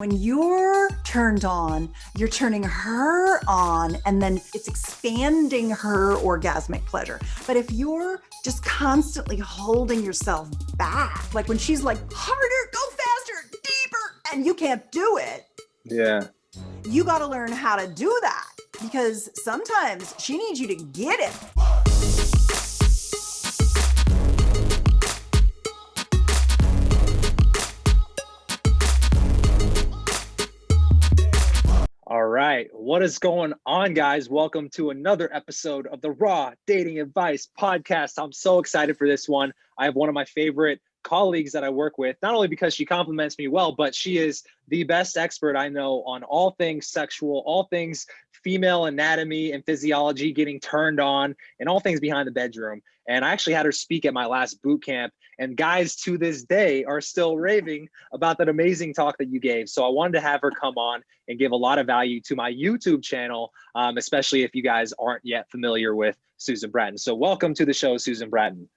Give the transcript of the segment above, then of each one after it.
When you're turned on, you're turning her on, and then it's expanding her orgasmic pleasure. But if you're just constantly holding yourself back, like when she's like, harder, go faster, deeper, and you can't do it. Yeah. You got to learn how to do that because sometimes she needs you to get it. All right. What is going on, guys? Welcome to another episode of the Raw Dating Advice Podcast. I'm so excited for this one. I have one of my favorite colleagues that I work with, not only because she compliments me well, but she is the best expert I know on all things sexual, all things female anatomy and physiology, getting turned on, and all things behind the bedroom. And I actually had her speak at my last boot camp. And guys to this day are still raving about that amazing talk that you gave. So I wanted to have her come on and give a lot of value to my YouTube channel, especially if you guys aren't yet familiar with Susan Bratton. So welcome to the show, Susan Bratton.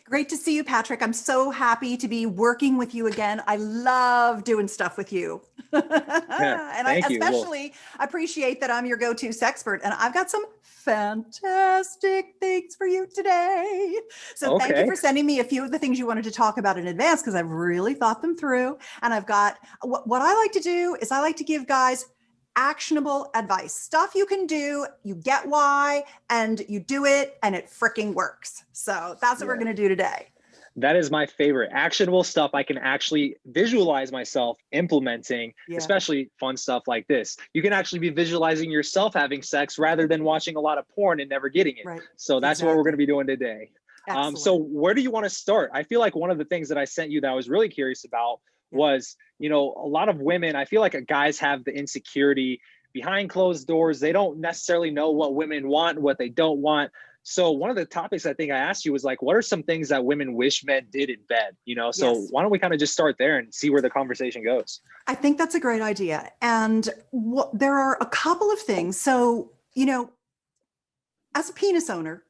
Great to see you, Patrick. I'm so happy to be working with you again. I love doing stuff with you. And I especially appreciate that I'm your go-to sexpert, and I've got some fantastic things for you today. So Thank you for sending me a few of the things you wanted to talk about in advance, because I've really thought them through. And I've got, what I like to do is I like to give guys actionable advice, stuff you can do, you get why, and you do it, and it freaking works. So that's what we're going to do today. That is my favorite. Actionable stuff I can actually visualize myself implementing, especially fun stuff like this. You can actually be visualizing yourself having sex rather than watching a lot of porn and never getting it. Right. So that's what we're going to be doing today. So where do you want to start? I feel like one of the things that I sent you that I was really curious about was, you know, a lot of women, I feel like guys have the insecurity behind closed doors. They don't necessarily know what women want, what they don't want. So one of the topics I think I asked you was like, what are some things that women wish men did in bed? You know, so why don't we kind of just start there and see where the conversation goes? I think that's a great idea. And there are a couple of things. So, you know, as a penis owner,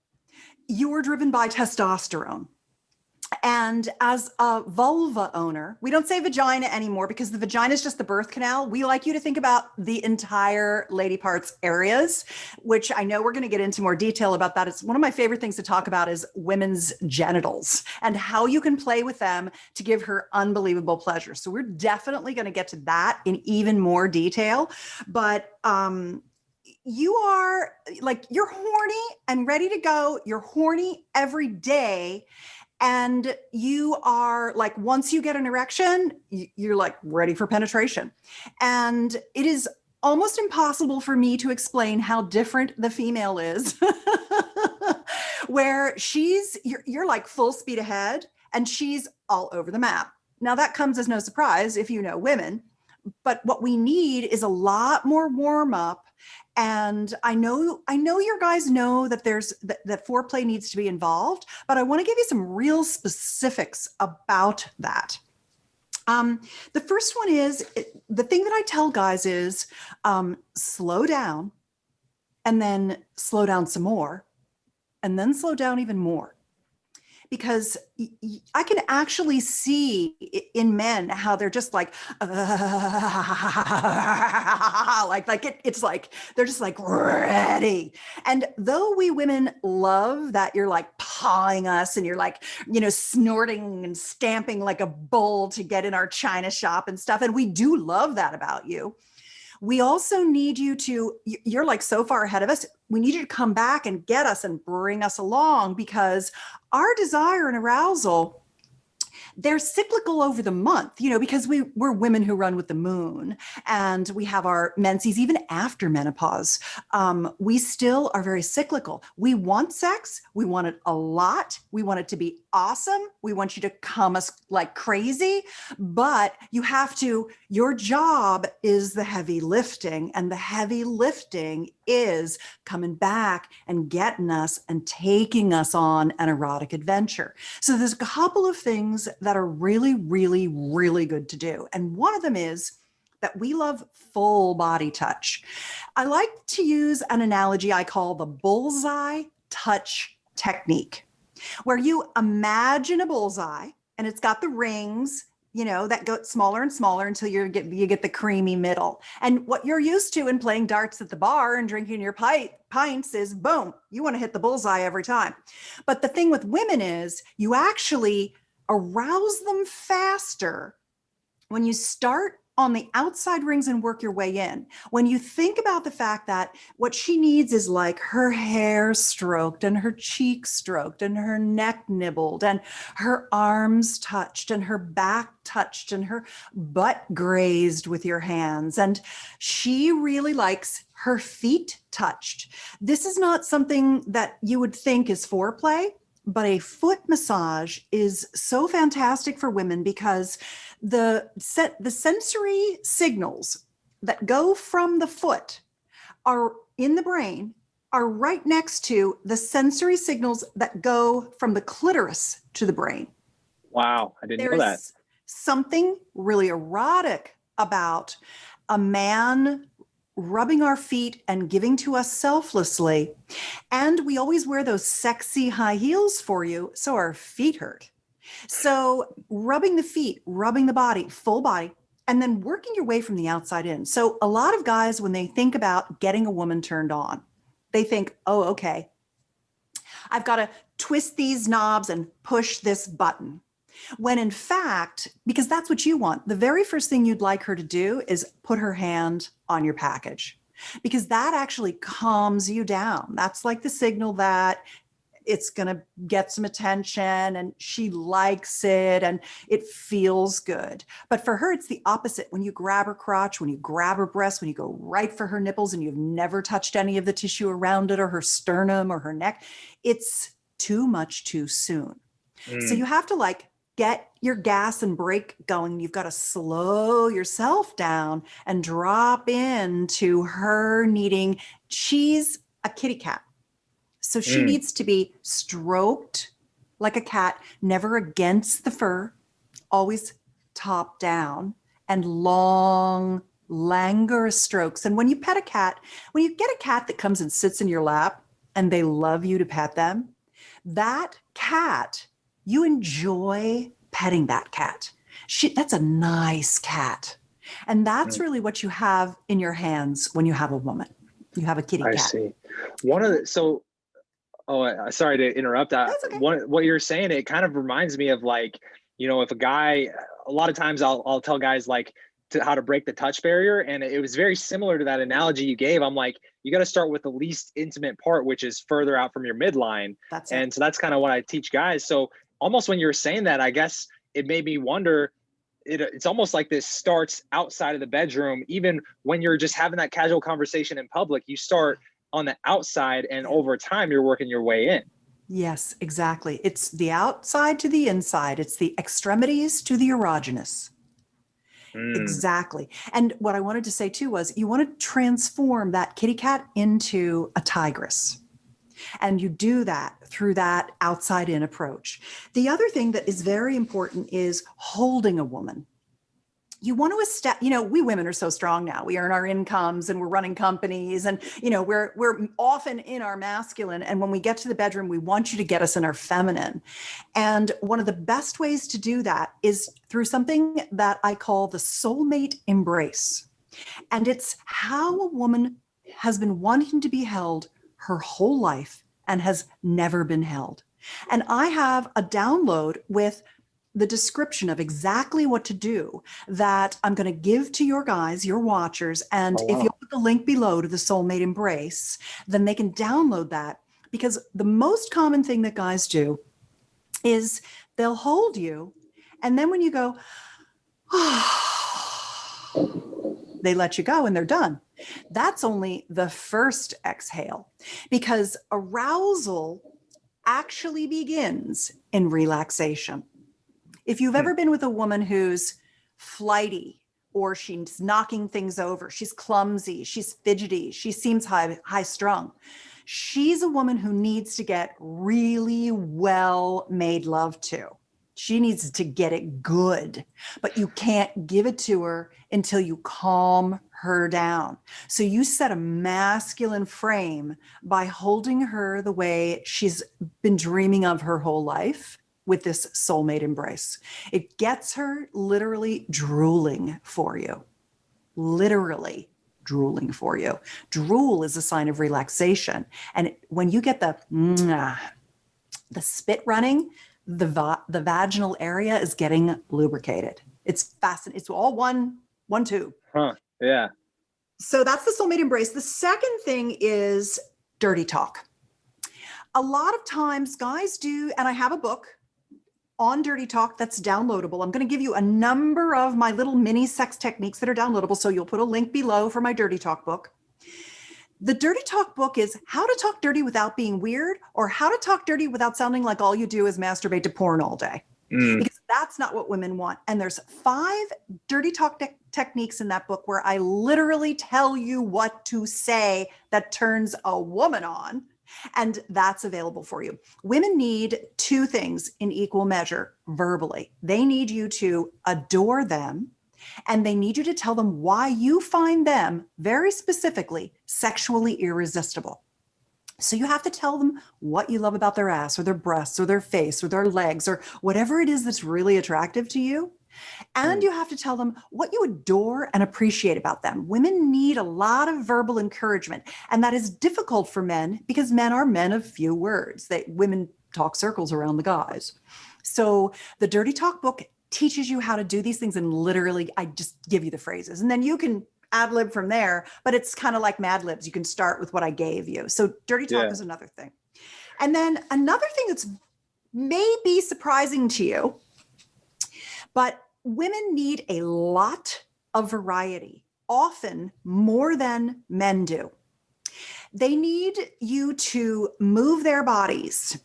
you're driven by testosterone. And as a vulva owner, we don't say vagina anymore because the vagina is just the birth canal. We like you to think about the entire lady parts areas, which I know we're going to get into more detail about that. It's one of my favorite things to talk about is women's genitals and how you can play with them to give her unbelievable pleasure. So we're definitely going to get to that in even more detail. But you are like, you're horny and ready to go. You're horny every day. And you are like, once you get an erection, you're like ready for penetration. And it is almost impossible for me to explain how different the female is, where you're like full speed ahead and she's all over the map. Now that comes as no surprise if you know women, but what we need is a lot more warm up. And I know your guys know that that foreplay needs to be involved, but I want to give you some real specifics about that. The first one is, the thing that I tell guys is slow down and then slow down some more and then slow down even more. Because I can actually see in men how they're just like, it's like, they're just like ready. And though we women love that you're like pawing us and you're like, you know, snorting and stamping like a bull to get in our china shop and stuff. And we do love that about you. We also need you you're like so far ahead of us. We need you to come back and get us and bring us along, because our desire and arousal, they're cyclical over the month, you know, because we're women who run with the moon and we have our menses even after menopause. We still are very cyclical. We want sex. We want it a lot. We want it to be awesome. We want you to come us like crazy, but your job is the heavy lifting, and the heavy lifting is coming back and getting us and taking us on an erotic adventure. So there's a couple of things that are really, really, really good to do. And one of them is that we love full body touch. I like to use an analogy I call the bullseye touch technique, where you imagine a bullseye and it's got the rings, that goes smaller and smaller until you get the creamy middle. And what you're used to in playing darts at the bar and drinking your pints is boom, you want to hit the bullseye every time. But the thing with women is you actually arouse them faster when you start on the outside rings and work your way in. When you think about the fact that what she needs is like her hair stroked and her cheeks stroked and her neck nibbled and her arms touched and her back touched and her butt grazed with your hands. And she really likes her feet touched. This is not something that you would think is foreplay, but a foot massage is so fantastic for women because the sensory signals that go from the foot are in the brain are right next to the sensory signals that go from the clitoris to the brain. Wow, I didn't know that. There's something really erotic about a man rubbing our feet and giving to us selflessly. And we always wear those sexy high heels for you, so our feet hurt. So rubbing the feet, rubbing the body, full body, and then working your way from the outside in. So a lot of guys, when they think about getting a woman turned on, they think, oh, okay, I've got to twist these knobs and push this button. When in fact, because that's what you want, the very first thing you'd like her to do is put her hand on your package, because that actually calms you down. That's like the signal that it's going to get some attention and she likes it and it feels good. But for her, it's the opposite. When you grab her crotch, when you grab her breast, when you go right for her nipples and you've never touched any of the tissue around it or her sternum or her neck, it's too much too soon. So you have to like get your gas and brake going. You've got to slow yourself down and drop into her needing, she's a kitty cat. So she needs to be stroked like a cat, never against the fur, always top down and long, languorous strokes. And when you pet a cat, when you get a cat that comes and sits in your lap and they love you to pet them, that cat, you enjoy petting that cat. That's a nice cat. And that's really what you have in your hands when you have a woman. You have a kitty cat. I see. Sorry to interrupt. That's okay. What you're saying, it kind of reminds me of like, if a guy, a lot of times I'll tell guys like how to break the touch barrier. And it was very similar to that analogy you gave. I'm like, you got to start with the least intimate part, which is further out from your midline. So that's kind of what I teach guys. So almost when you were saying that, I guess it made me wonder, it's almost like this starts outside of the bedroom. Even when you're just having that casual conversation in public, you start on the outside and over time you're working your way in. Yes, exactly. It's the outside to the inside. It's the extremities to the erogenous. Exactly. And what I wanted to say too was you want to transform that kitty cat into a tigress. And you do that through that outside in approach. The other thing that is very important is holding a woman. You want to establish, we women are so strong now. We earn our incomes and we're running companies and, we're often in our masculine. And when we get to the bedroom, we want you to get us in our feminine. And one of the best ways to do that is through something that I call the soulmate embrace. And it's how a woman has been wanting to be held her whole life and has never been held. And I have a download with the description of exactly what to do that I'm going to give to your guys, your watchers. And if you'll put the link below to the soulmate embrace, then they can download that, because the most common thing that guys do is they'll hold you. And then when you go, they let you go and they're done. That's only the first exhale, because arousal actually begins in relaxation. If you've ever been with a woman who's flighty, or she's knocking things over, she's clumsy, she's fidgety, she seems high strung, she's a woman who needs to get really well made love to. She needs to get it good, but you can't give it to her until you calm her down. So you set a masculine frame by holding her the way she's been dreaming of her whole life. with this soulmate embrace. It gets her literally drooling for you. Literally drooling for you. Drool is a sign of relaxation. And when you get the spit running, the vaginal area is getting lubricated. It's fascinating. It's all one tube. Huh. Yeah. So that's the soulmate embrace. The second thing is dirty talk. A lot of times guys do, and I have a book on dirty talk that's downloadable. I'm going to give you a number of my little mini sex techniques that are downloadable. So you'll put a link below for my dirty talk book. The dirty talk book is how to talk dirty without being weird, or how to talk dirty without sounding like all you do is masturbate to porn all day. Because that's not what women want. And there's 5 dirty talk techniques in that book where I literally tell you what to say that turns a woman on. And that's available for you. Women need 2 things in equal measure verbally. They need you to adore them, and they need you to tell them why you find them very specifically sexually irresistible. So you have to tell them what you love about their ass or their breasts or their face or their legs or whatever it is that's really attractive to you. And you have to tell them what you adore and appreciate about them. Women need a lot of verbal encouragement, and that is difficult for men because men are men of few words. Women talk circles around the guys. So the Dirty Talk book teaches you how to do these things, and literally I just give you the phrases, and then you can ad lib from there, but it's kind of like Mad Libs. You can start with what I gave you. So Dirty Talk is another thing. And then another thing that's maybe surprising to you, but women need a lot of variety, often more than men do. They need you to move their bodies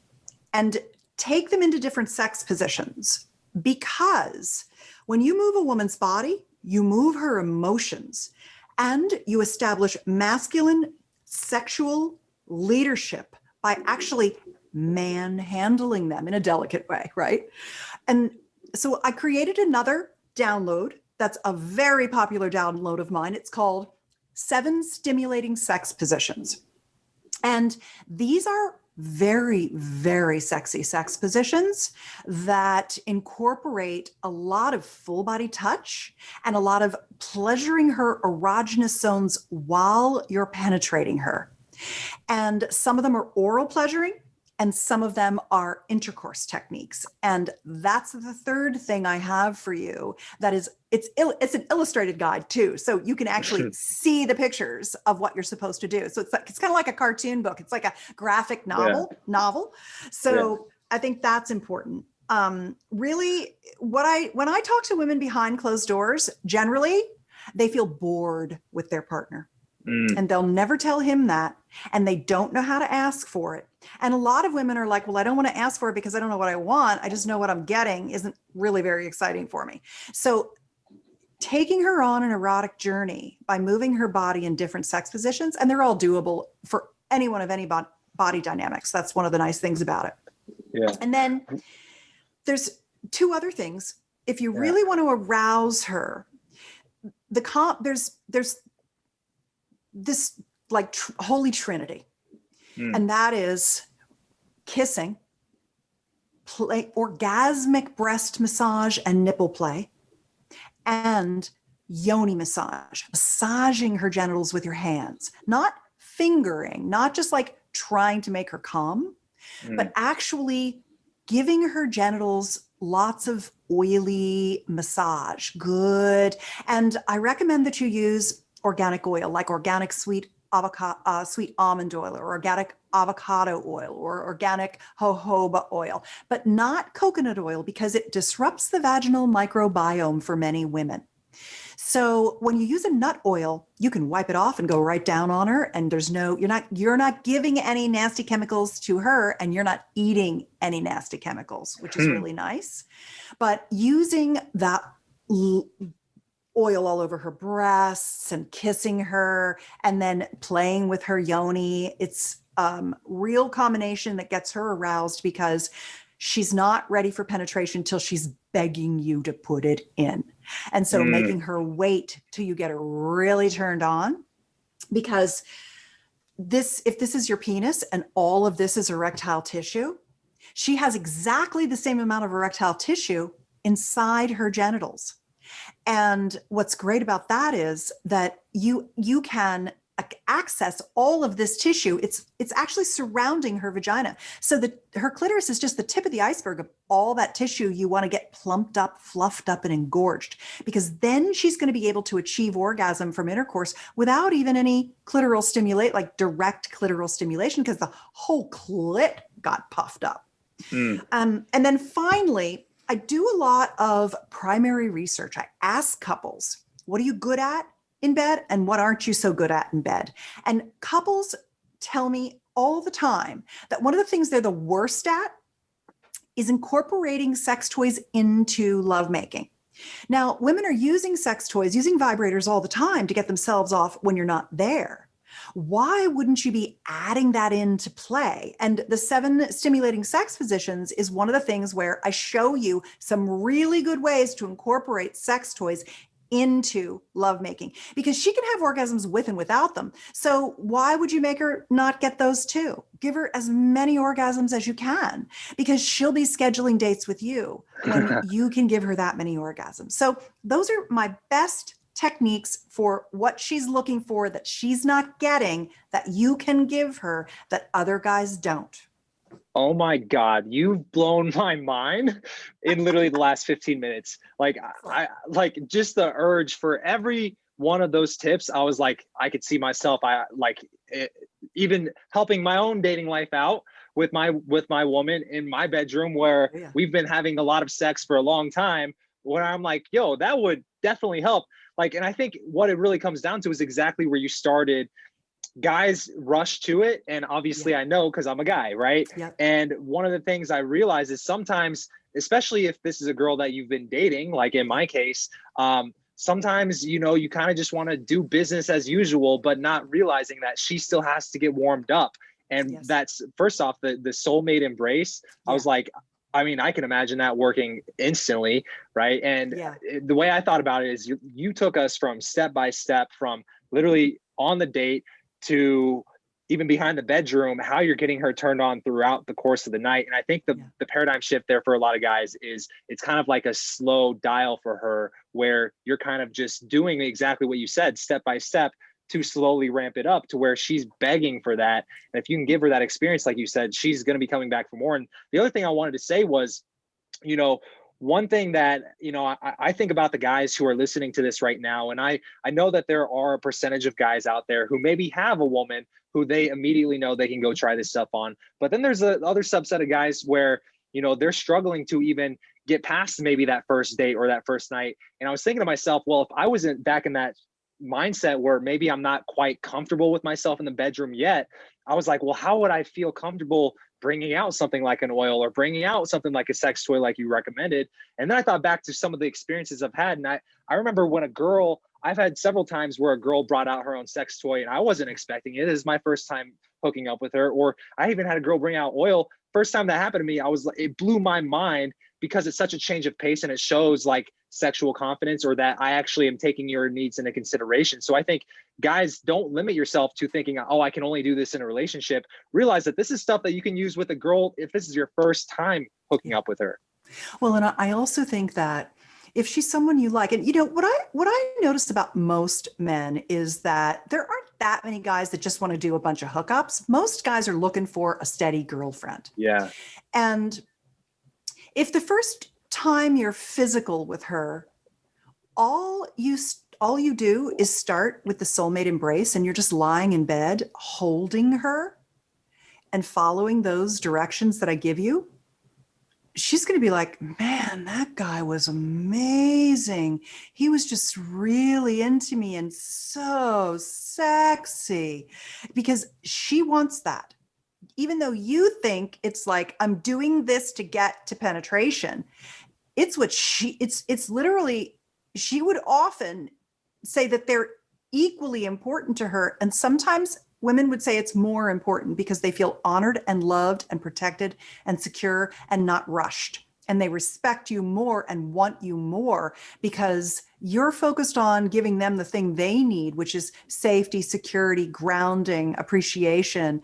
and take them into different sex positions, because when you move a woman's body, you move her emotions, and you establish masculine sexual leadership by actually manhandling them in a delicate way, right? And so I created another download that's a very popular download of mine. It's called 7 Stimulating Sex Positions. And these are very, very sexy sex positions that incorporate a lot of full body touch and a lot of pleasuring her erogenous zones while you're penetrating her. And some of them are oral pleasuring, and some of them are intercourse techniques. And that's the third thing I have for you. That is, it's an illustrated guide too. So you can actually see the pictures of what you're supposed to do. So it's kind of like a cartoon book. It's like a graphic novel. So I think that's important. Really, when I talk to women behind closed doors, generally they feel bored with their partner. And they'll never tell him that. And they don't know how to ask for it. And a lot of women are like, well, I don't want to ask for it because I don't know what I want. I just know what I'm getting isn't really very exciting for me. So taking her on an erotic journey by moving her body in different sex positions, and they're all doable for anyone of any body dynamics. That's one of the nice things about it. Yeah. And then there's 2 other things. If you really want to arouse her, there's this like holy trinity, and that is kissing, orgasmic breast massage and nipple play, and yoni massage, massaging her genitals with your hands, not fingering, not just like trying to make her come, but actually giving her genitals lots of oily massage. Good. And I recommend that you use organic oil, like organic sweet almond oil, or organic avocado oil, or organic jojoba oil, but not coconut oil, because it disrupts the vaginal microbiome for many women. So when you use a nut oil, you can wipe it off and go right down on her, and you're not giving any nasty chemicals to her, and you're not eating any nasty chemicals, which is really nice. But using that oil all over her breasts and kissing her and then playing with her yoni, it's real combination that gets her aroused, because she's not ready for penetration till she's begging you to put it in. And so making her wait till you get her really turned on, because if this is your penis and all of this is erectile tissue, She has exactly the same amount of erectile tissue inside her genitals. And what's great about that is that you can access all of this tissue. It's actually surrounding her vagina. So her clitoris is just the tip of the iceberg of all that tissue you want to get plumped up, fluffed up, and engorged, because then she's going to be able to achieve orgasm from intercourse without even any clitoral stimulate, like direct clitoral stimulation, because the whole clit got puffed up. And then finally, I do a lot of primary research. I ask couples, what are you good at in bed and what aren't you so good at in bed? And couples tell me all the time that one of the things they're the worst at is incorporating sex toys into lovemaking. Now, women are using sex toys, using vibrators all the time to get themselves off when you're not there. Why wouldn't you be adding that into play? And the 7 stimulating sex positions is one of the things where I show you some really good ways to incorporate sex toys into lovemaking, because she can have orgasms with and without them. So why would you make her not get those too? Give her as many orgasms as you can, because she'll be scheduling dates with you when you can give her that many orgasms. So those are my best techniques for what she's looking for that she's not getting, that you can give her that other guys don't. Oh my God, you've blown my mind in literally the last 15 minutes. Like I like just the urge for every one of those tips. I was like, I could see myself, even helping my own dating life out with my woman in my bedroom, where we've been having a lot of sex for a long time, where I'm like, yo, that would definitely help. Like, and I think what it really comes down to is exactly where you started. Guys rush to it. And obviously I know, because I'm a guy, right? And one of the things I realize is sometimes, especially if this is a girl that you've been dating, like in my case, sometimes, you know, you kind of just want to do business as usual, but not realizing that she still has to get warmed up. And that's, first off, the soulmate embrace. I was like, I mean, I can imagine that working instantly, right? And the way I thought about it is you took us from step by step, from literally on the date to even behind the bedroom, how you're getting her turned on throughout the course of the night. And I think the paradigm shift there for a lot of guys is it's kind of like a slow dial for her, where you're kind of just doing exactly what you said, step by step, to slowly ramp it up to where she's begging for that. And if you can give her that experience, like you said, she's going to be coming back for more. And the other thing I wanted to say was, you know, one thing that, you know, I think about the guys who are listening to this right now, and I know that there are a percentage of guys out there who maybe have a woman who they immediately know they can go try this stuff on. But then there's the other subset of guys where, you know, they're struggling to even get past maybe that first date or that first night. And I was thinking to myself, well, if I wasn't back in that mindset where maybe I'm not quite comfortable with myself in the bedroom yet, I was like, well, how would I feel comfortable bringing out something like an oil or bringing out something like a sex toy like you recommended? And then I thought back to some of the experiences I've had. And I remember when I've had several times where a girl brought out her own sex toy and I wasn't expecting it. It is my first time hooking up with her. Or I even had a girl bring out oil. First time that happened to me, it blew my mind, because it's such a change of pace and it shows like sexual confidence, or that I actually am taking your needs into consideration. So I think guys, don't limit yourself to thinking, oh, I can only do this in a relationship. Realize that this is stuff that you can use with a girl if this is your first time hooking up with her. Well, and I also think that if she's someone you like, and you know, what I noticed about most men is that there aren't that many guys that just want to do a bunch of hookups. Most guys are looking for a steady girlfriend. Yeah. And if the first time you're physical with her, all you do is start with the soulmate embrace, and you're just lying in bed holding her and following those directions that I give you, she's going to be like, man, that guy was amazing. He was just really into me and so sexy, because she wants that. Even though you think it's like, I'm doing this to get to penetration, it's what it's literally, she would often say that they're equally important to her. And sometimes women would say it's more important because they feel honored and loved and protected and secure and not rushed. and they respect you more and want you more because you're focused on giving them the thing they need, which is safety, security, grounding, appreciation,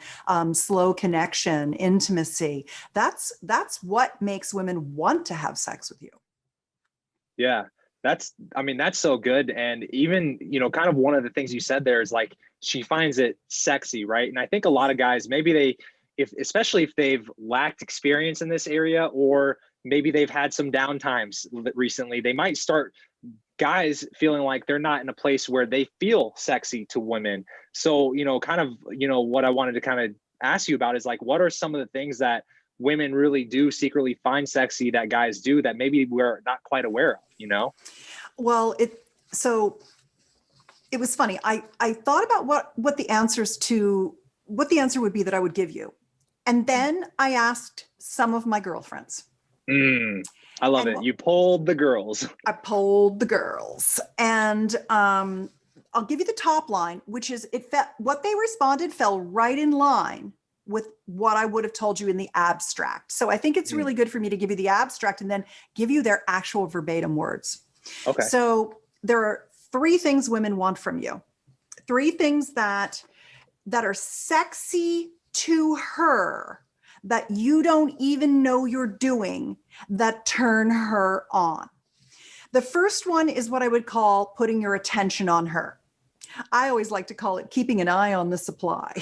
slow connection, intimacy. That's what makes women want to have sex with you. Yeah, that's so good. And even, kind of one of the things you said there is like, she finds it sexy, right? And I think a lot of guys, maybe especially if they've lacked experience in this area, or maybe they've had some downtimes recently, they might start guys feeling like they're not in a place where they feel sexy to women. So, kind of, what I wanted to kind of ask you about is like, what are some of the things that women really do secretly find sexy that guys do that maybe we're not quite aware of, Well, so it was funny. I thought about what the answer would be that I would give you. And then I asked some of my girlfriends. I love it. You polled the girls. I polled the girls. And I'll give you the top line, which is what they responded fell right in line with what I would have told you in the abstract. So I think it's really good for me to give you the abstract and then give you their actual verbatim words. Okay. So there are 3 things women want from you. 3 things that are sexy to her that you don't even know you're doing that turn her on. The first one is what I would call putting your attention on her. I always like to call it keeping an eye on the supply.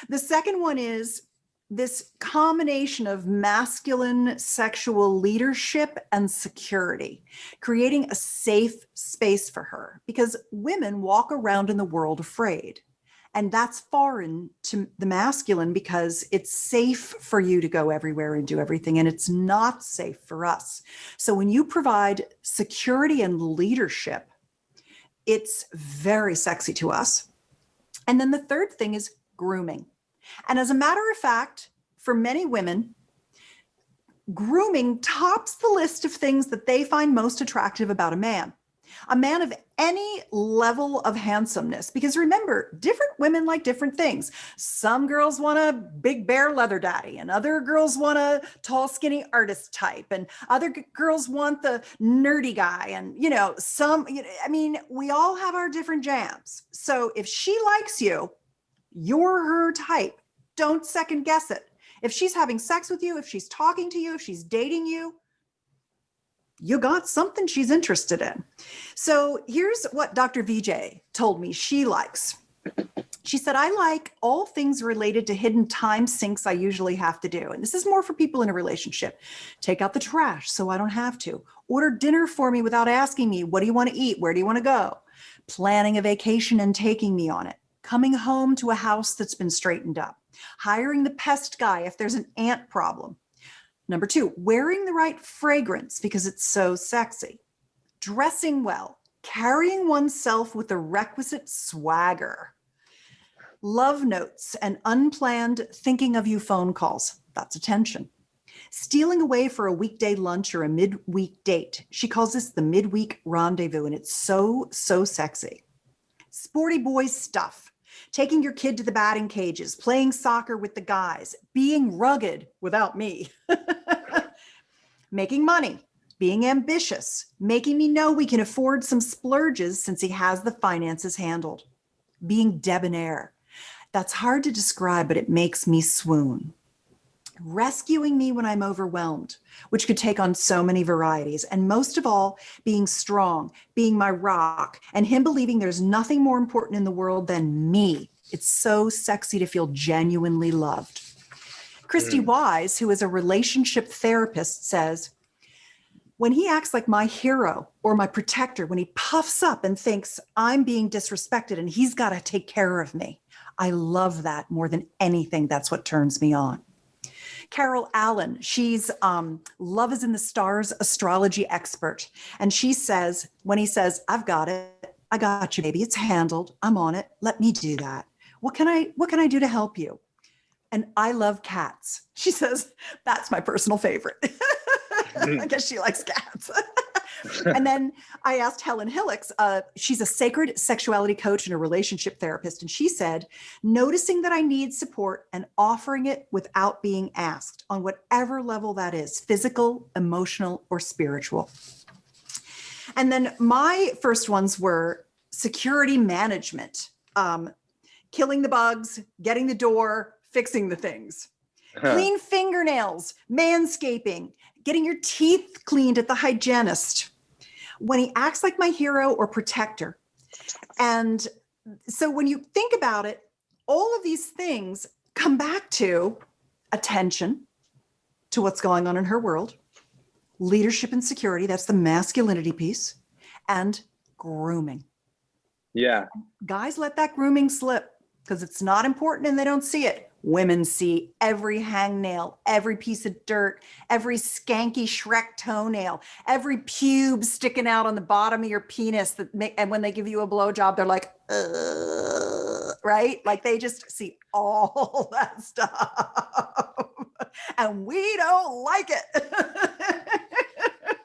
The second one is this combination of masculine sexual leadership and security, creating a safe space for her, because women walk around in the world afraid. And that's foreign to the masculine because it's safe for you to go everywhere and do everything, and it's not safe for us. So when you provide security and leadership, it's very sexy to us. And then the third thing is grooming. And as a matter of fact, for many women, grooming tops the list of things that they find most attractive about a man of any level of handsomeness. Because remember, different women like different things. Some girls want a big bear leather daddy, and other girls want a tall, skinny artist type, and other girls want the nerdy guy. And, we all have our different jams. So if she likes you, you're her type. Don't second guess it. If she's having sex with you, if she's talking to you, if she's dating you, you got something she's interested in. So here's what Dr. VJ told me she likes. She said, I like all things related to hidden time sinks I usually have to do. And this is more for people in a relationship. Take out the trash so I don't have to. Order dinner for me without asking me, what do you want to eat? Where do you want to go? Planning a vacation and taking me on it. Coming home to a house that's been straightened up. Hiring the pest guy if there's an ant problem. Number 2, wearing the right fragrance because it's so sexy. Dressing well, carrying oneself with the requisite swagger. Love notes and unplanned thinking of you phone calls. That's attention. Stealing away for a weekday lunch or a midweek date. She calls this the midweek rendezvous, and it's so sexy. Sporty boy stuff. Taking your kid to the batting cages, playing soccer with the guys, being rugged without me, making money, being ambitious, making me know we can afford some splurges since he has the finances handled, being debonair. That's hard to describe, but it makes me swoon. Rescuing me when I'm overwhelmed, which could take on so many varieties. And most of all, being strong, being my rock, and him believing there's nothing more important in the world than me. It's so sexy to feel genuinely loved. Christy Wise, who is a relationship therapist, says, when he acts like my hero or my protector, when he puffs up and thinks I'm being disrespected and he's got to take care of me, I love that more than anything. That's what turns me on. Carol Allen, she's Love is in the Stars astrology expert. And she says, when he says, I've got it, I got you, baby, it's handled, I'm on it, let me do that. What can I do to help you? And I love cats. She says, that's my personal favorite. I guess she likes cats. And then I asked Helen Hillocks, she's a sacred sexuality coach and a relationship therapist. And she said, noticing that I need support and offering it without being asked on whatever level that is, physical, emotional, or spiritual. And then my first ones were security management, killing the bugs, getting the door, fixing the things. Clean fingernails, manscaping, getting your teeth cleaned at the hygienist. When he acts like my hero or protector. And so when you think about it, all of these things come back to attention to what's going on in her world, leadership and security, that's the masculinity piece, and grooming. Yeah. Guys let that grooming slip because it's not important and they don't see it. Women see every hangnail, every piece of dirt, every skanky Shrek toenail, every pube sticking out on the bottom of your penis and when they give you a blowjob, they're like, right? Like they just see all that stuff and we don't like it.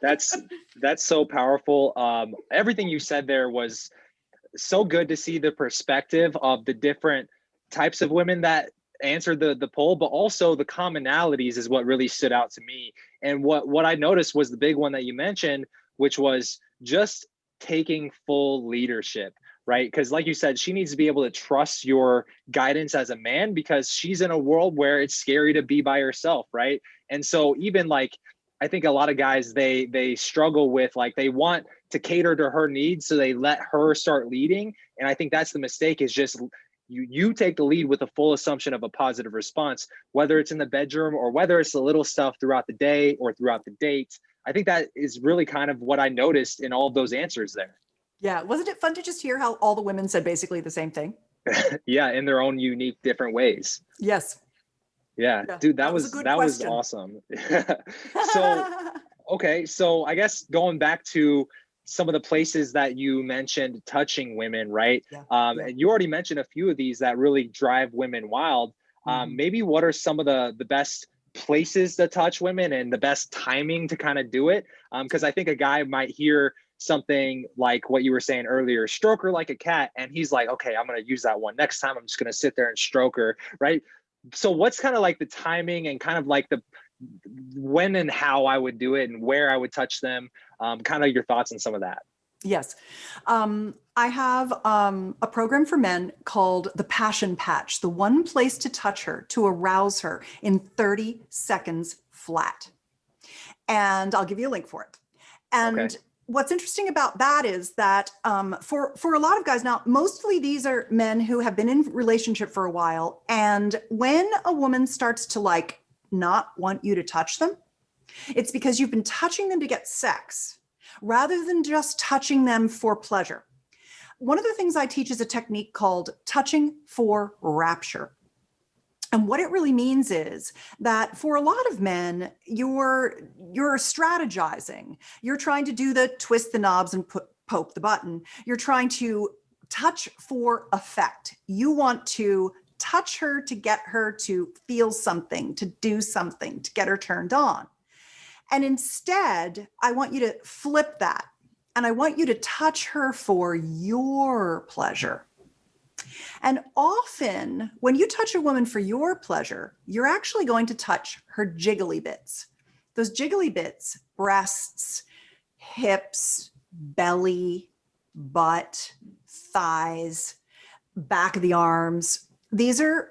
That's so powerful. Everything you said there was so good to see the perspective of the different types of women that answered the poll, but also the commonalities is what really stood out to me. And what I noticed was the big one that you mentioned, which was just taking full leadership, right? Because like you said, she needs to be able to trust your guidance as a man because she's in a world where it's scary to be by herself, right? And so even like, I think a lot of guys, they struggle with like, they want to cater to her needs, so they let her start leading. And I think that's the mistake, is just you take the lead with a full assumption of a positive response, whether it's in the bedroom or whether it's the little stuff throughout the day or throughout the date. I think that is really kind of what I noticed in all of those answers there. Yeah. Wasn't it fun to just hear how all the women said basically the same thing? Yeah, in their own unique, different ways. Yes. Yeah, dude, that was awesome. So, okay, so I guess going back to some of the places that you mentioned touching women, right? Yeah. And you already mentioned a few of these that really drive women wild. Maybe what are some of the best places to touch women and the best timing to kind of do it? Because I think a guy might hear something like what you were saying earlier, stroke her like a cat, and he's like, okay, I'm going to use that one. Next time I'm just going to sit there and stroke her, right? So what's kind of like the timing and kind of like the when and how I would do it and where I would touch them, kind of your thoughts on some of that. Yes. I have a program for men called the Passion Patch, the one place to touch her, to arouse her in 30 seconds flat. And I'll give you a link for it. And okay. What's interesting about that is that for a lot of guys now, mostly these are men who have been in relationship for a while. And when a woman starts to like not want you to touch them, it's because you've been touching them to get sex rather than just touching them for pleasure. One of the things I teach is a technique called touching for rapture. And what it really means is that for a lot of men, you're strategizing. You're trying to do the twist the knobs and poke the button. You're trying to touch for effect. You want to touch her to get her to feel something, to do something, to get her turned on. And instead, I want you to flip that. And I want you to touch her for your pleasure. And often when you touch a woman for your pleasure, you're actually going to touch her jiggly bits. Those jiggly bits, breasts, hips, belly, butt, thighs, back of the arms. These are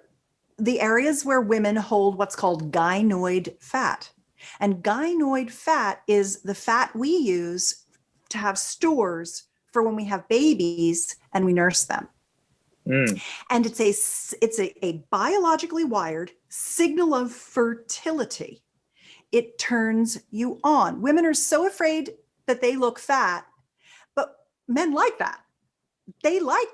the areas where women hold what's called gynoid fat. And gynoid fat is the fat we use to have stores for when we have babies and we nurse them. And it's a biologically wired signal of fertility. It turns you on. Women are so afraid that they look fat, but men like that. They like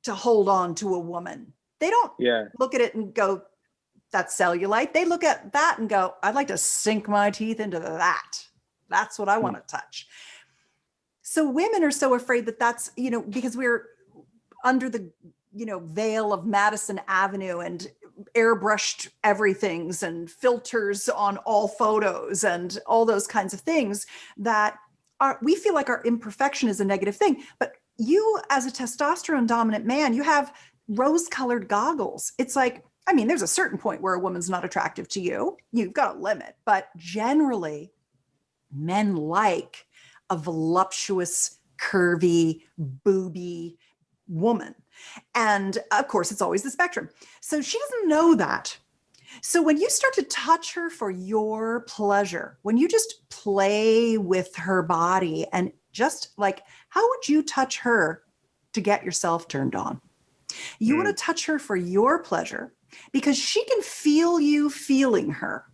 to hold on to a woman. They don't look at it and go, that's cellulite. They look at that and go, I'd like to sink my teeth into that. That's what I want to touch. So women are so afraid that that's, because we're under the, veil of Madison Avenue and airbrushed everythings and filters on all photos and all those kinds of things, that we feel like our imperfection is a negative thing, but you as a testosterone dominant man, you have rose colored goggles. It's like, I mean, there's a certain point where a woman's not attractive to you. You've got a limit, but generally men like a voluptuous, curvy, booby woman. And of course, it's always the spectrum. So she doesn't know that. So when you start to touch her for your pleasure, when you just play with her body and just like, how would you touch her to get yourself turned on? You want to touch her for your pleasure because she can feel you feeling her.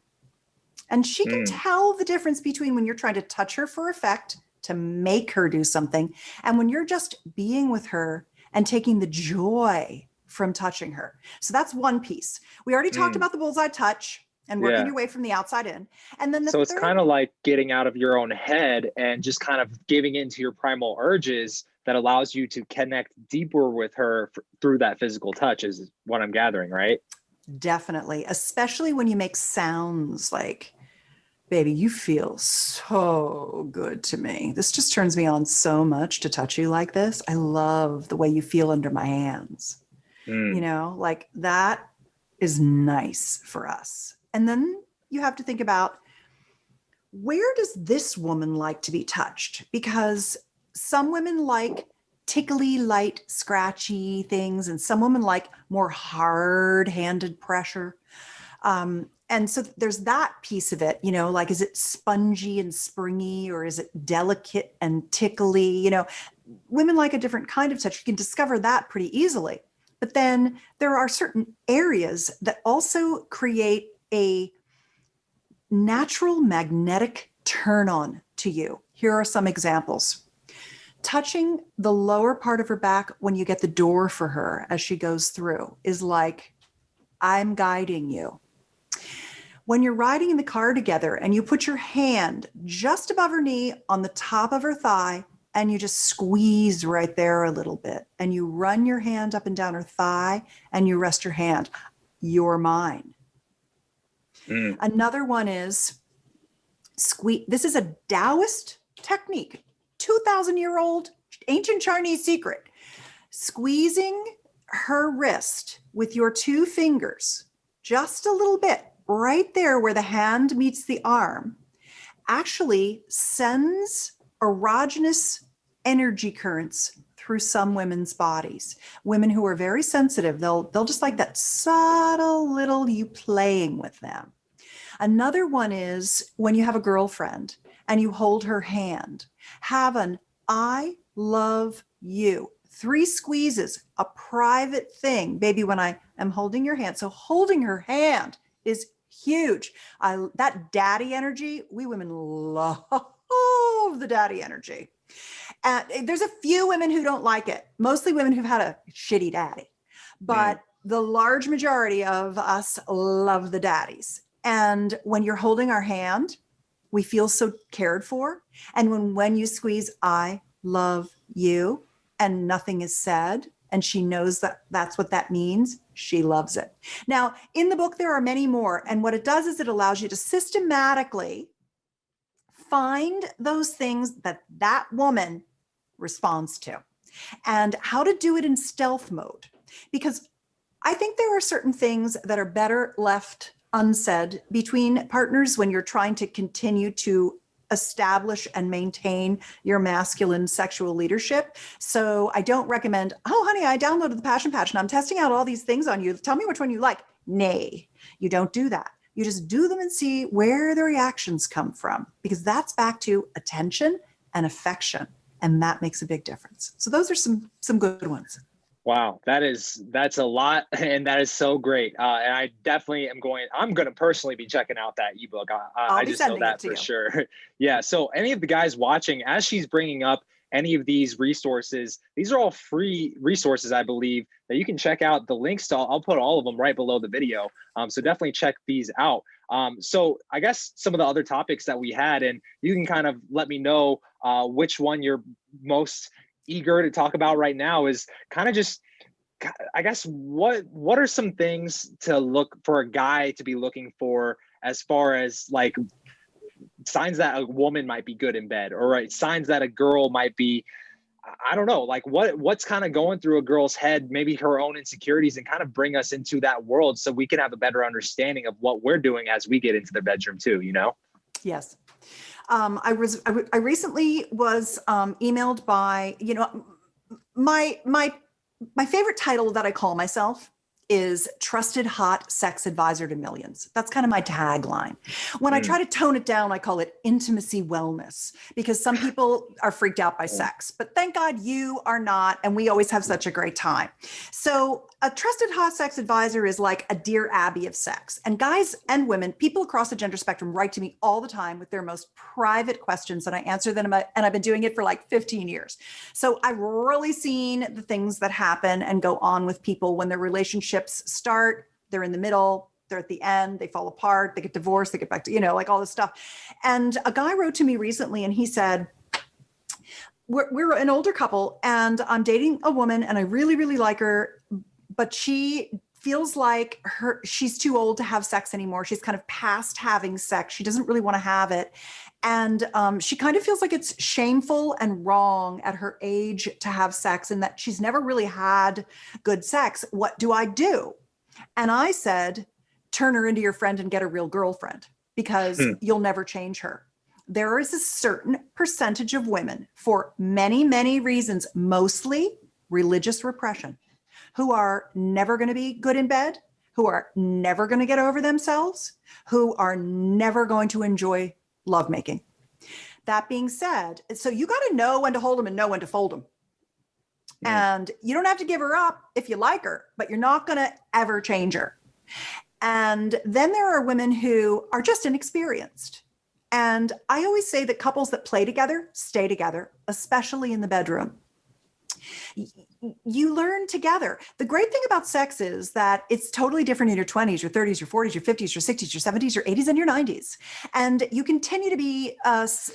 And she can tell the difference between when you're trying to touch her for effect to make her do something and when you're just being with her and taking the joy from touching her. So that's one piece. We already talked about the bullseye touch and working your way from the outside in. And then so it's kind of like getting out of your own head and just kind of giving into your primal urges that allows you to connect deeper with her through that physical touch is what I'm gathering, right? Definitely, especially when you make sounds like, baby, you feel so good to me. This just turns me on so much to touch you like this. I love the way you feel under my hands. You know, like that is nice for us. And then you have to think about, where does this woman like to be touched? Because some women like tickly, light, scratchy things, and some women like more hard-handed pressure. And so there's that piece of it, you know, like, is it spongy and springy, or is it delicate and tickly? You know, women like a different kind of touch. You can discover that pretty easily. But then there are certain areas that also create a natural magnetic turn on to you. Here are some examples. Touching the lower part of her back when you get the door for her as she goes through is like, I'm guiding you. When you're riding in the car together and you put your hand just above her knee on the top of her thigh and you just squeeze right there a little bit and you run your hand up and down her thigh and you rest your hand, you're mine. Another one is squeeze. This is a Taoist technique, 2,000-year-old ancient Chinese secret. Squeezing her wrist with your two fingers, just a little bit, right there where the hand meets the arm, actually sends erogenous energy currents through some women's bodies. Women who are very sensitive, they'll just like that subtle little you playing with them. Another one is when you have a girlfriend and you hold her hand, have an I love you. 3 squeezes, a private thing, baby, when I am holding your hand. So holding her hand is huge. That daddy energy, we women love the daddy energy. And there's a few women who don't like it, mostly women who've had a shitty daddy. But the large majority of us love the daddies. And when you're holding our hand, we feel so cared for. And when you squeeze, I love you, and nothing is said, and she knows that that's what that means, she loves it. Now, in the book, there are many more. And what it does is it allows you to systematically find those things that that woman responds to and how to do it in stealth mode. Because I think there are certain things that are better left unsaid between partners when you're trying to continue to establish and maintain your masculine sexual leadership. So I don't recommend, oh, honey, I downloaded the Passion Patch and I'm testing out all these things on you. Tell me which one you like. Nay, you don't do that. You just do them and see where the reactions come from, because that's back to attention and affection. And that makes a big difference. So those are some good ones. Wow, that's a lot, and that is so great. And I definitely I'm going to personally be checking out that ebook. I just know that for sure. Yeah. So any of the guys watching, as she's bringing up any of these resources, these are all free resources, I believe, that you can check out. The links to, I'll put all of them right below the video. So definitely check these out. So I guess some of the other topics that we had, and you can kind of let me know which one you're most eager to talk about right now, is kind of just, I guess, what are some things to look for a guy to be looking for as far as like signs that a woman might be good in bed, or right, signs that a girl might be, I don't know, like what's kind of going through a girl's head, maybe her own insecurities, and kind of bring us into that world so we can have a better understanding of what we're doing as we get into the bedroom too, you know? Yes. I recently was emailed by, my favorite title that I call myself is Trusted Hot Sex Advisor to Millions. That's kind of my tagline. When I try to tone it down, I call it intimacy wellness, because some people are freaked out by sex, but thank God you are not. And we always have such a great time. So a trusted hot sex advisor is like a Dear Abby of sex. And guys and women, people across the gender spectrum write to me all the time with their most private questions, and I answer them. And I've been doing it for like 15 years. So I've really seen the things that happen and go on with people when their relationships start, they're in the middle, they're at the end, they fall apart, they get divorced, they get back to, like all this stuff. And a guy wrote to me recently and he said, we're an older couple and I'm dating a woman and I really, really like her, but she feels like she's too old to have sex anymore. She's kind of past having sex. She doesn't really want to have it. And she kind of feels like it's shameful and wrong at her age to have sex, and that she's never really had good sex. What do I do? And I said, turn her into your friend and get a real girlfriend, because you'll never change her. There is a certain percentage of women, for many, many reasons, mostly religious repression, who are never going to be good in bed, who are never going to get over themselves, who are never going to enjoy lovemaking. That being said, so you got to know when to hold them and know when to fold them. And you don't have to give her up if you like her, but you're not going to ever change her. And then there are women who are just inexperienced. And I always say that couples that play together stay together, especially in the bedroom. You learn together. The great thing about sex is that it's totally different in your 20s, your 30s, your 40s, your 50s, your 60s, your 70s, your 80s, and your 90s. And you continue to be,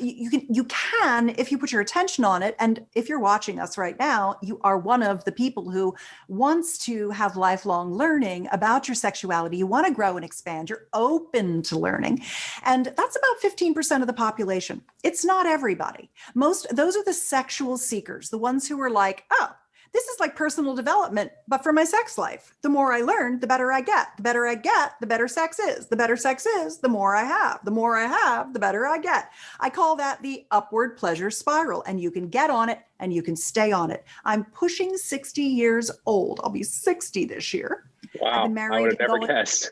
you can, if you put your attention on it. And if you're watching us right now, you are one of the people who wants to have lifelong learning about your sexuality. You want to grow and expand. You're open to learning. And that's about 15% of the population. It's not everybody. Those are the sexual seekers, the ones who are like, oh, this is like personal development, but for my sex life. The more I learn, the better I get. The better I get, the better sex is. The better sex is, the more I have. The more I have, the better I get. I call that the upward pleasure spiral, and you can get on it and you can stay on it. I'm pushing 60 years old. I'll be 60 this year. Wow, I've been married, I would have never guessed.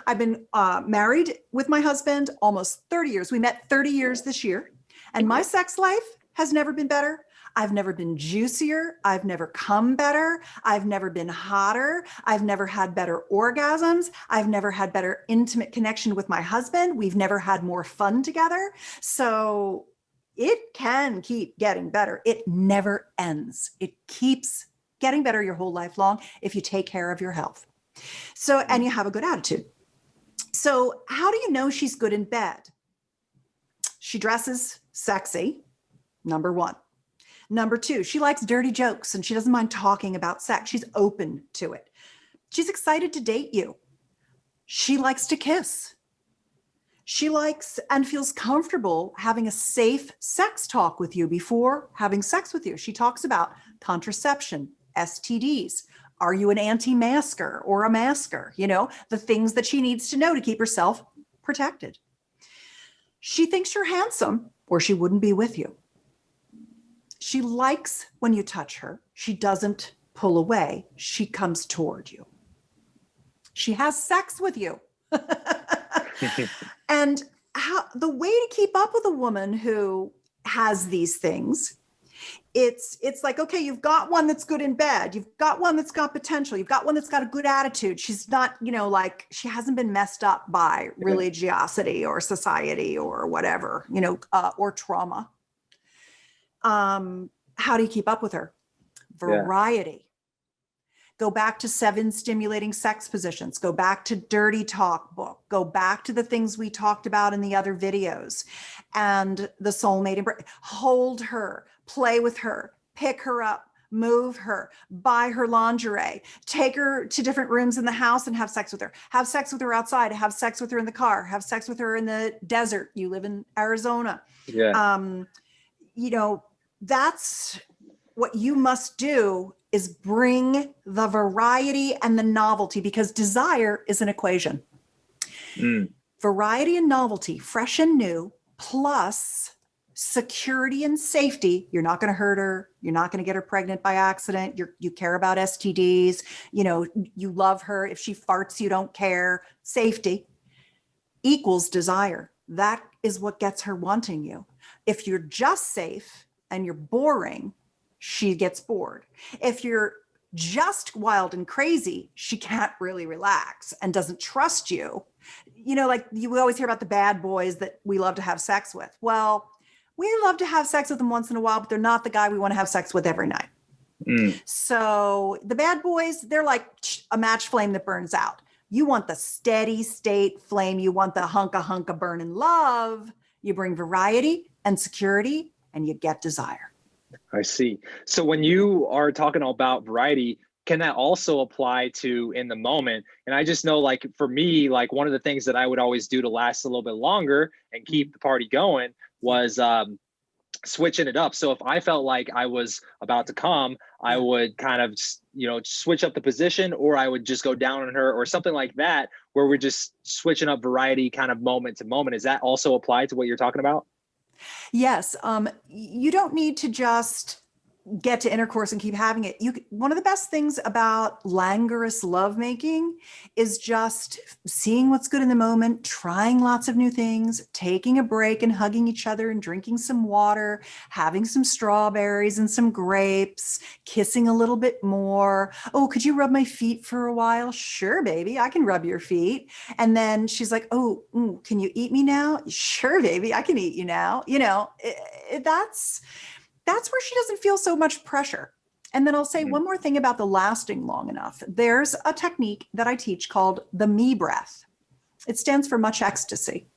I've been married with my husband almost 30 years. We met 30 years this year, and my sex life has never been better. I've never been juicier. I've never come better. I've never been hotter. I've never had better orgasms. I've never had better intimate connection with my husband. We've never had more fun together. So it can keep getting better. It never ends. It keeps getting better your whole life long if you take care of your health. So, and you have a good attitude. So how do you know she's good in bed? She dresses sexy, number one. Number two, she likes dirty jokes and she doesn't mind talking about sex. She's open to it. She's excited to date you. She likes to kiss. She likes and feels comfortable having a safe sex talk with you before having sex with you. She talks about contraception, STDs. Are you an anti-masker or a masker? The things that she needs to know to keep herself protected. She thinks you're handsome or she wouldn't be with you. She likes when you touch her. She doesn't pull away. She comes toward you. She has sex with you. And the way to keep up with a woman who has these things, it's like, okay, you've got one that's good in bed. You've got one that's got potential. You've got one that's got a good attitude. She's not, like she hasn't been messed up by religiosity or society or whatever, or trauma. How do you keep up with her? Variety. Yeah. Go back to 7 stimulating sex positions. Go back to Dirty Talk book. Go back to the things we talked about in the other videos. And the soulmate embrace. Hold her, play with her, pick her up, move her, buy her lingerie, take her to different rooms in the house and have sex with her, have sex with her outside, have sex with her in the car, have sex with her in the desert. You live in Arizona. Yeah. You know, that's what you must do, is bring the variety and the novelty, because desire is an equation. Variety and novelty, fresh and new, plus security and safety. You're not going to hurt her. You're not going to get her pregnant by accident. You care about STDs. You know, you love her. If she farts, you don't care. Safety equals desire. That is what gets her wanting you. If you're just safe and you're boring, she gets bored. If you're just wild and crazy, she can't really relax and doesn't trust you. You know, like we always hear about the bad boys that we love to have sex with. Well, we love to have sex with them once in a while, but they're not the guy we want to have sex with every night. So the bad boys, they're like a match flame that burns out. You want the steady state flame. You want the hunka burning love. You bring variety and security and you get desire. I see. So when you are talking about variety, can that also apply to in the moment? And I just know, like, for me, like one of the things that I would always do to last a little bit longer and keep the party going was switching it up. So if I felt like I was about to come, I would kind of, you know, switch up the position, or I would just go down on her or something like that, where we're just switching up variety kind of moment to moment. Is that also applied to what you're talking about? Yes. You don't need to just get to intercourse and keep having it. One of the best things about languorous lovemaking is just seeing what's good in the moment, trying lots of new things, taking a break and hugging each other and drinking some water, having some strawberries and some grapes, kissing a little bit more. Oh, could you rub my feet for a while? Sure, baby, I can rub your feet. And then she's like, oh, can you eat me now? Sure, baby, I can eat you now. You know, that's where she doesn't feel so much pressure. And then I'll say one more thing about the lasting long enough. There's a technique that I teach called the me breath. It stands for much ecstasy.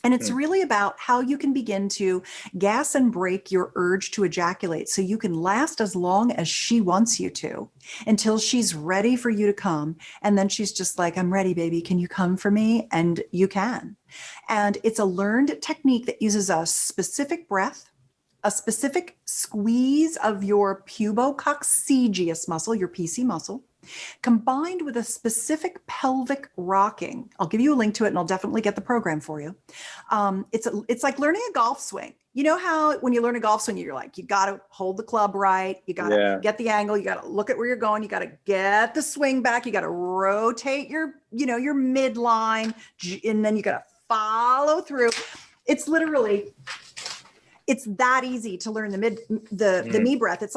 And it's really about how you can begin to gas and break your urge to ejaculate so you can last as long as she wants you to, until she's ready for you to come. And then she's just like, I'm ready, baby. Can you come for me? And you can. And it's a learned technique that uses a specific breath, a specific squeeze of your pubococcygeus muscle, your PC muscle, combined with a specific pelvic rocking. I'll give you a link to it and I'll definitely get the program for you. It's like learning a golf swing. You know how when you learn a golf swing, you're like, you got to hold the club right. You got to get the angle. You got to look at where you're going. You got to get the swing back. You got to rotate your midline, and then you got to follow through. It's that easy to learn the me breath. It's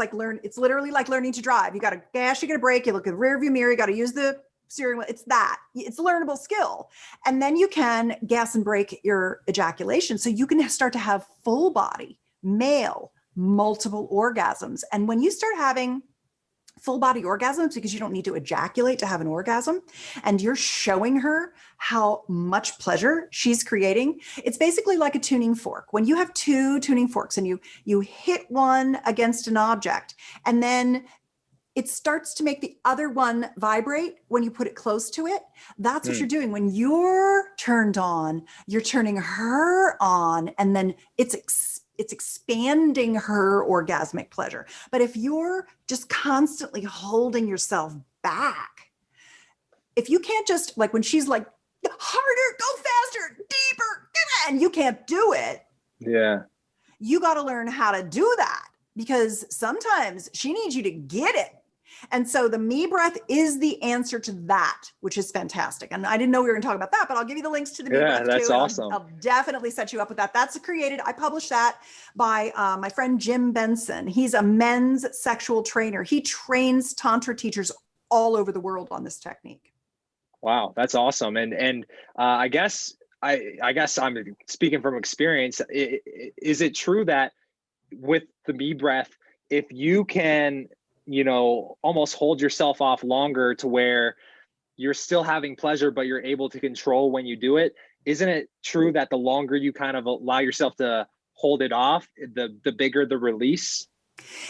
literally like learning to drive. You got to gas, you got to brake, you look at the rear view mirror, you got to use the steering wheel. It's a learnable skill. And then you can gas and brake your ejaculation. So you can start to have full body, male, multiple orgasms. And when you start having full body orgasms, because you don't need to ejaculate to have an orgasm, and you're showing her how much pleasure she's creating, it's basically like a tuning fork. When you have two tuning forks and you hit one against an object, and then it starts to make the other one vibrate when you put it close to it. That's what you're doing. When you're turned on, you're turning her on, and then it's expanding her orgasmic pleasure. But if you're just constantly holding yourself back, if you can't just, like, when she's like, harder, go faster, deeper, and you can't do it. Yeah. You got to learn how to do that, because sometimes she needs you to get it. And so the me breath is the answer to that, which is fantastic. And I didn't know we were going to talk about that, but I'll give you the links to the me breath too. Yeah, that's awesome. I'll definitely set you up with that. I published that by my friend Jim Benson. He's a men's sexual trainer. He trains Tantra teachers all over the world on this technique. Wow, that's awesome. And I guess I'm speaking from experience. Is it true that with the me breath, if you can, almost hold yourself off longer to where you're still having pleasure, but you're able to control when you do it, isn't it true that the longer you kind of allow yourself to hold it off, the bigger the release?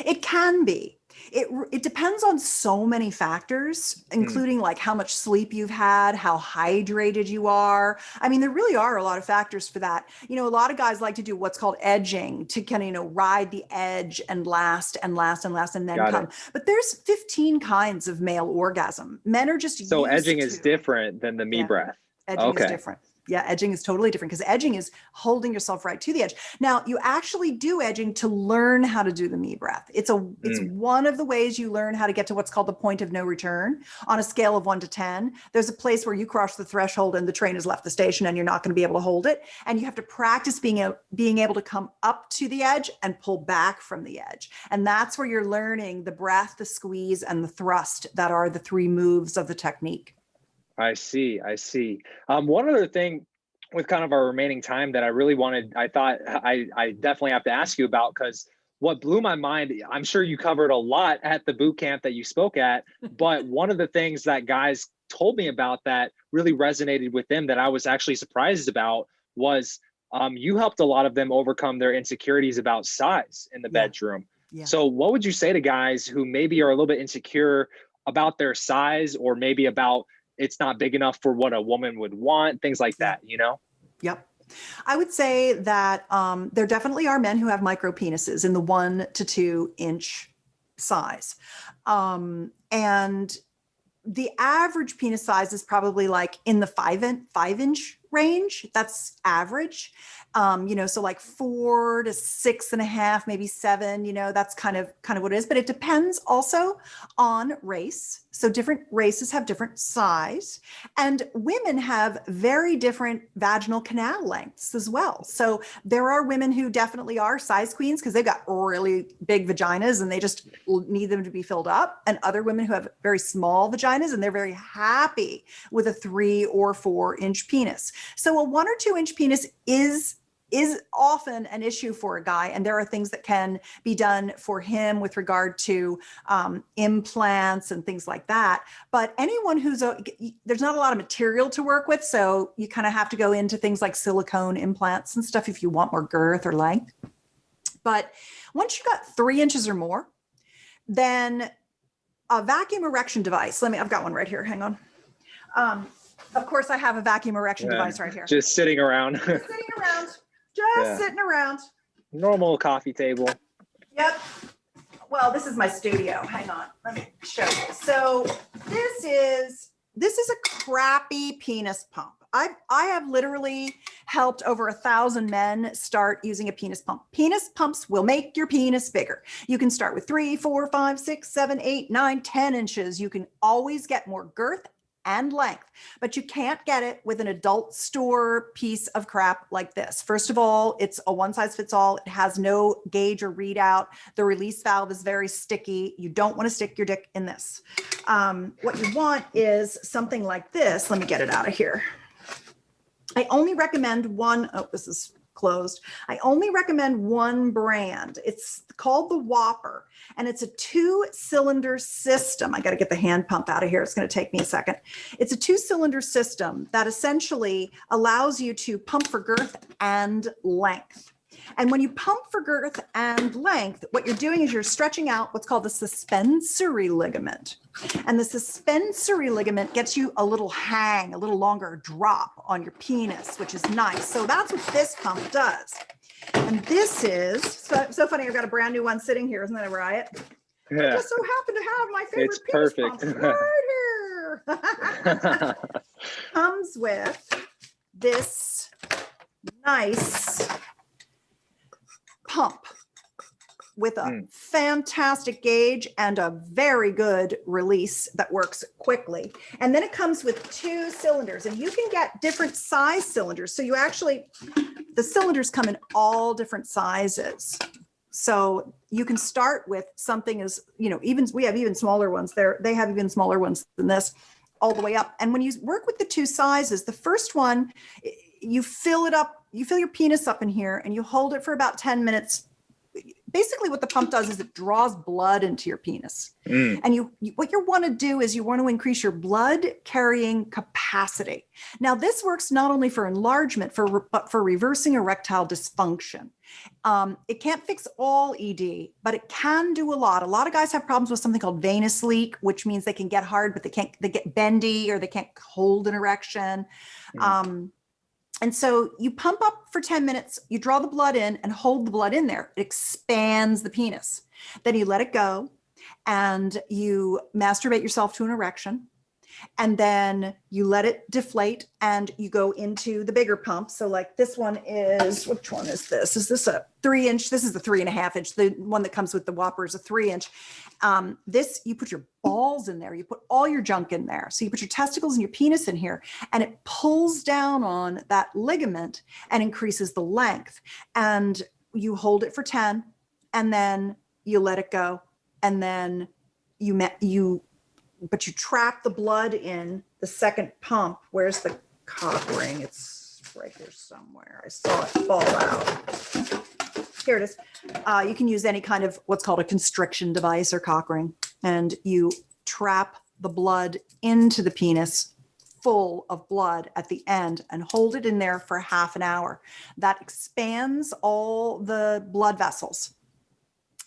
It can be. It depends on so many factors, including like how much sleep you've had, how hydrated you are. I mean, there really are a lot of factors for that. You know, a lot of guys like to do what's called edging to kind of, you know, ride the edge and last and last and last and then Got come. it. But there's 15 kinds of male orgasm. Men are just So used edging is to. different than the me Yeah. breath. Edging is Okay. different. Yeah, edging is totally different because edging is holding yourself right to the edge. Now, you actually do edging to learn how to do the me breath. It's one of the ways you learn how to get to what's called the point of no return on a scale of 1 to 10. There's a place where you cross the threshold and the train has left the station and you're not going to be able to hold it. And you have to practice being able to come up to the edge and pull back from the edge. And that's where you're learning the breath, the squeeze, and the thrust that are the 3 moves of the technique. I see. I see. One other thing with kind of our remaining time that I really wanted, I thought I definitely have to ask you about, because what blew my mind, I'm sure you covered a lot at the boot camp that you spoke at, but one of the things that guys told me about that really resonated with them that I was actually surprised about was you helped a lot of them overcome their insecurities about size in the bedroom. Yeah. So what would you say to guys who maybe are a little bit insecure about their size, or maybe about it's not big enough for what a woman would want, things like that, you know? Yep. I would say that there definitely are men who have micro penises in the 1 to 2 inch size. And the average penis size is probably like in the 5-inch range. That's average. You know, so like 4 to 6.5, maybe 7, you know, that's kind of what it is, but it depends also on race. So different races have different size, and women have very different vaginal canal lengths as well. So there are women who definitely are size queens because they've got really big vaginas and they just need them to be filled up. And other women who have very small vaginas and they're very happy with a 3 or 4 inch penis. So a 1 or 2 inch penis is often an issue for a guy. And there are things that can be done for him with regard to implants and things like that. But anyone there's not a lot of material to work with. So you kind of have to go into things like silicone implants and stuff if you want more girth or length. But once you got 3 inches or more, then a vacuum erection device. I've got one right here. Hang on. Of course, I have a vacuum erection device right here. Just sitting around. Sitting around. Normal coffee table. Yep. Well, this is my studio. Hang on. Let me show you. So this is a crappy penis pump. I have literally helped over 1,000 men start using a penis pump. Penis pumps will make your penis bigger. You can start with 3, 4, 5, 6, 7, 8, 9, 10 inches. You can always get more girth and length, but you can't get it with an adult store piece of crap like this. First of all, it's a one size fits all. It has no gauge or readout. The release valve is very sticky. You don't want to stick your dick in this. What you want is something like this. Let me get it out of here. I only recommend one. Oh, this is closed. I only recommend one brand. It's called the Whopper, and it's a 2-cylinder system. I got to get the hand pump out of here. It's going to take me a second. It's a 2-cylinder system that essentially allows you to pump for girth and length. And when you pump for girth and length, what you're doing is you're stretching out what's called the suspensory ligament. And the suspensory ligament gets you a little hang, a little longer drop on your penis, which is nice. So that's what this pump does. And this is so funny. I've got a brand new one sitting here. Isn't that a riot? Yeah. I just so happen to have my favorite It's penis perfect. pump right here. Comes with this nice pump with a fantastic gauge and a very good release that works quickly. And then it comes with 2 cylinders, and you can get different size cylinders. So the cylinders come in all different sizes. So you can start with something as, we have even smaller ones there. They have even smaller ones than this all the way up. And when you work with the 2 sizes, the first one, you fill it up, you fill your penis up in here and you hold it for about 10 minutes basically what the pump does is it draws blood into your penis. Mm. And what you want to do is you want to increase your blood carrying capacity. Now, this works not only for enlargement, but for reversing erectile dysfunction. It can't fix all ED, but it can do a lot. A lot of guys have problems with something called venous leak, which means they can get hard, but they get bendy or they can't hold an erection. And so you pump up for 10 minutes, you draw the blood in and hold the blood in there. It expands the penis. Then you let it go and you masturbate yourself to an erection. And then you let it deflate and you go into the bigger pump. So like this one is, which one is this? Is this a 3-inch? This is the 3.5 inch. The one that comes with the Whopper is a 3-inch. This, you put your balls in there. You put all your junk in there. So you put your testicles and your penis in here and it pulls down on that ligament and increases the length. And you hold it for 10 and then you let it go. And then but you trap the blood in the second pump. Where's the cock ring? It's right here somewhere. I saw it fall out. Here it is. You can use any kind of what's called a constriction device or cock ring, and you trap the blood into the penis full of blood at the end and hold it in there for half an hour. That expands all the blood vessels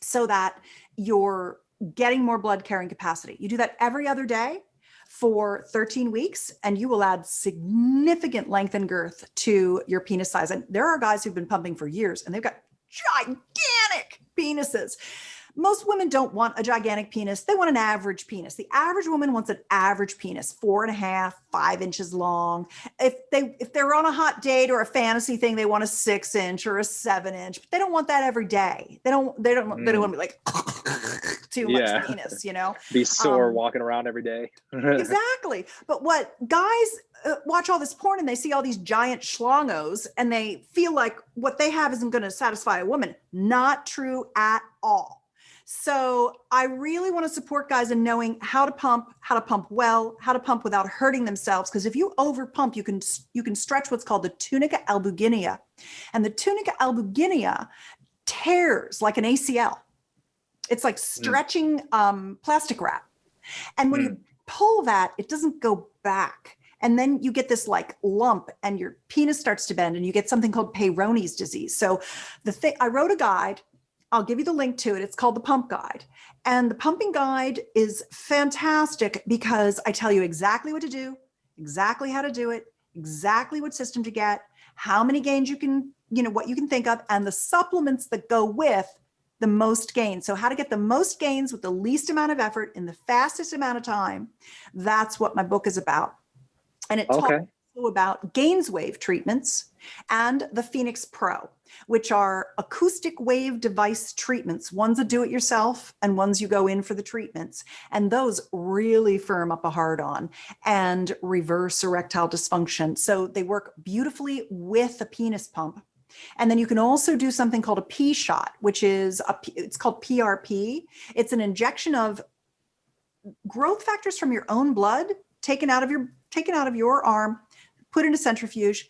so that you're getting more blood carrying capacity. You do that every other day for 13 weeks, and you will add significant length and girth to your penis size. And there are guys who've been pumping for years, and they've got gigantic penises. Most women don't want a gigantic penis. They want an average penis. The average woman wants an average penis, 4.5, 5 inches long. If they're on a hot date or a fantasy thing, they want a 6-inch or a 7-inch, but they don't want that every day. They don't want to be like too much penis, you know, be sore walking around every day. Exactly. But what guys watch all this porn and they see all these giant schlongos and they feel like what they have isn't going to satisfy a woman. Not true at all. So I really want to support guys in knowing how to pump well, how to pump without hurting themselves. Because if you over pump, you can stretch what's called the tunica albuginea, and the tunica albuginea tears like an ACL. It's like stretching plastic wrap. And when you pull that, it doesn't go back. And then you get this like lump and your penis starts to bend and you get something called Peyronie's disease. So I wrote a guide. I'll give you the link to it. It's called the Pump Guide. And the pumping guide is fantastic because I tell you exactly what to do, exactly how to do it, exactly what system to get, how many gains you can, what you can think of, and the supplements that go with the most gains. So how to get the most gains with the least amount of effort in the fastest amount of time. That's what my book is about. And it talks about GainsWave treatments and the Phoenix Pro, which are acoustic wave device treatments. One's a do-it-yourself and one's you go in for the treatments. And those really firm up a hard-on and reverse erectile dysfunction. So they work beautifully with a penis pump. And then you can also do something called a P shot, which is it's called PRP. It's an injection of growth factors from your own blood taken out of your arm, put in a centrifuge.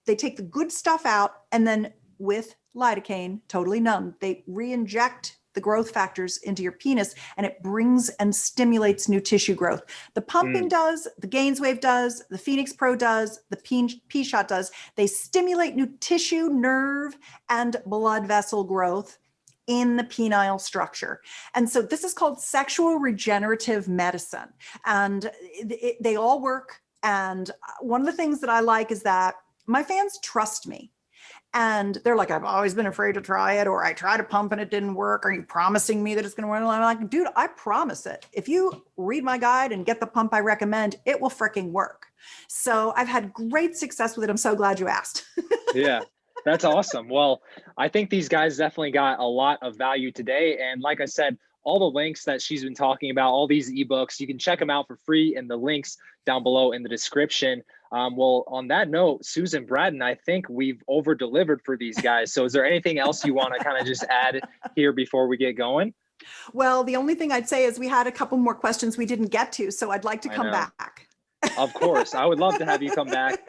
They take the good stuff out, and then with lidocaine, totally numb, they re-inject the growth factors into your penis, and it brings and stimulates new tissue growth. The pumping does, the GainsWave does, the Phoenix Pro does, the P shot does. They stimulate new tissue, nerve, and blood vessel growth in the penile structure. And so this is called sexual regenerative medicine. And they all work. And one of the things that I like is that my fans trust me. And they're like, I've always been afraid to try it, or I tried to pump and it didn't work. Are you promising me that it's going to work? I'm like, dude, I promise it. If you read my guide and get the pump I recommend, it will freaking work. So I've had great success with it. I'm so glad you asked. Yeah, that's awesome. Well, I think these guys definitely got a lot of value today. And like I said, all the links that she's been talking about, all these ebooks, you can check them out for free in the links down below in the description. Well, on that note, Susan Bratton, I think we've over delivered for these guys. So is there anything else you want to kind of just add here before we get going? Well, the only thing I'd say is we had a couple more questions we didn't get to, so I'd like to come back. Of course. I would love to have you come back.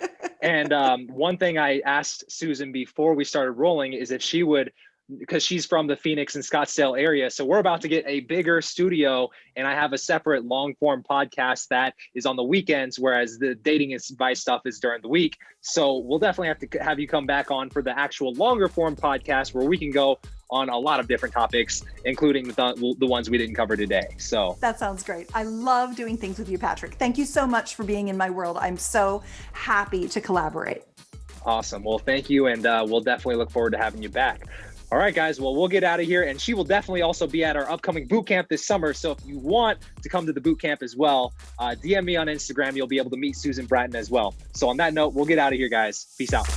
And one thing I asked Susan before we started rolling is if she would because she's from the Phoenix and Scottsdale area. So we're about to get a bigger studio, and I have a separate long form podcast that is on the weekends, whereas the dating advice stuff is during the week. So we'll definitely have to have you come back on for the actual longer form podcast where we can go on a lot of different topics, including the ones we didn't cover today. So that sounds great. I love doing things with you, Patrick. Thank you so much for being in my world. I'm so happy to collaborate. Awesome. Well, thank you. And we'll definitely look forward to having you back. All right, guys. Well, we'll get out of here. And she will definitely also be at our upcoming boot camp this summer. So if you want to come to the boot camp as well, DM me on Instagram. You'll be able to meet Susan Bratton as well. So on that note, we'll get out of here, guys. Peace out.